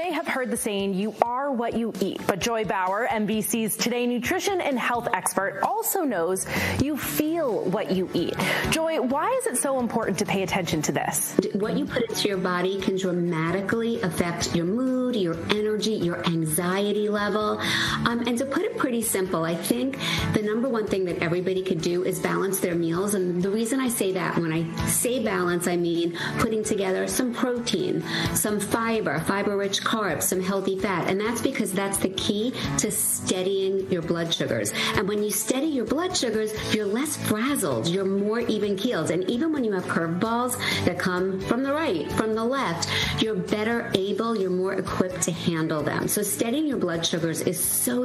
may have heard the saying, you are what you eat. But Joy Bauer, NBC's Today nutrition and health expert, also knows you feel what you eat. Joy, why is it so important to pay attention to this? What you put into your body can dramatically affect your mood, your energy, your anxiety level. And to put it pretty simple, I think the number one thing that everybody could do is balance their meals. And the reason I say that, when I say balance, I mean putting together some protein, some fiber-rich carbs, some healthy fat. And that's because that's the key to steadying your blood sugars. And when you steady your blood sugars, you're less frazzled, you're more even-keeled. And even when you have curveballs that come from the right, from the left, you're better able, you're more equipped to handle them. So steadying your blood sugars is so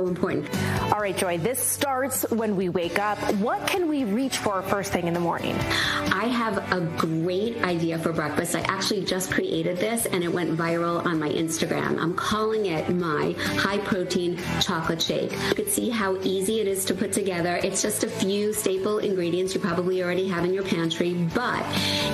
important. All right, Joy, this starts when we wake up. What can we reach for first thing in the morning? I have a great idea for breakfast. I actually just created this and it went viral on my Instagram. I'm calling it my high-protein chocolate shake. You can see how easy it is to put together. It's just a few staple ingredients you probably already have in your pantry, but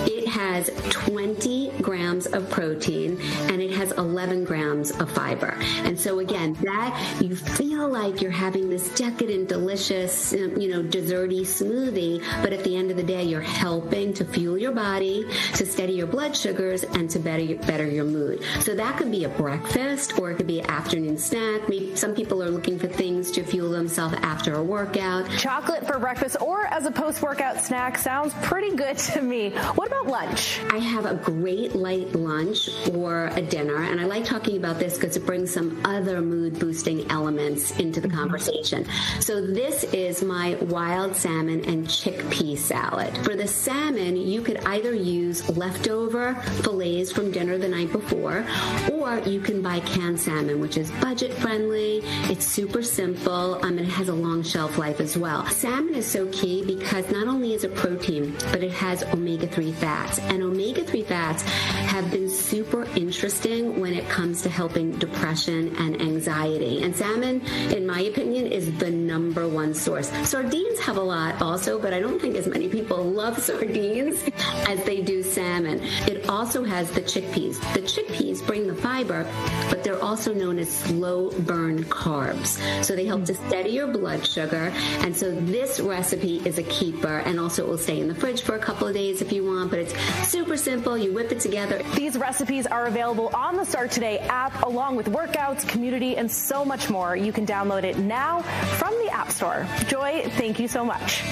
it has 20 grams of protein and it has 11 grams of fiber. And so again, that you feel like you're having this decadent, delicious, desserty smoothie, but at the end of the day, you're helping to fuel your body, to steady your blood sugars, and to better your mood. So that could be a breakfast or it could be an afternoon snack. Maybe some people are looking for things to fuel themselves after a workout. Chocolate for breakfast or as a post-workout snack sounds pretty good to me. What about lunch? I have a great light lunch or a dinner, and I like talking about this because it brings some other mood-boosting elements into the conversation. So this is my wild salmon and chickpea salad. For the salmon, you could either use leftover fillets from dinner the night before, or you can buy canned salmon, which is budget-friendly. It's super simple, and it has a long shelf life as well. Salmon is so key because not only is it protein, but it has omega-3 fats, and omega-3 fats have been super interesting when it comes to helping depression and anxiety. And salmon, in my opinion, is the number one source. Sardines have a lot also, but I don't think as many people love sardines as they do salmon. It also has the chickpeas. The chickpeas bring the fiber, but they're also known as slow burn carbs. So they help to steady your blood sugar. And so this recipe is a keeper, and also it will stay in the fridge for a couple of days if you want, but it's super simple. You whip it together. These recipes are available on the Start Today app, along with workouts, community, and so much more. You can download it now from the App Store. Joy, thank you so much.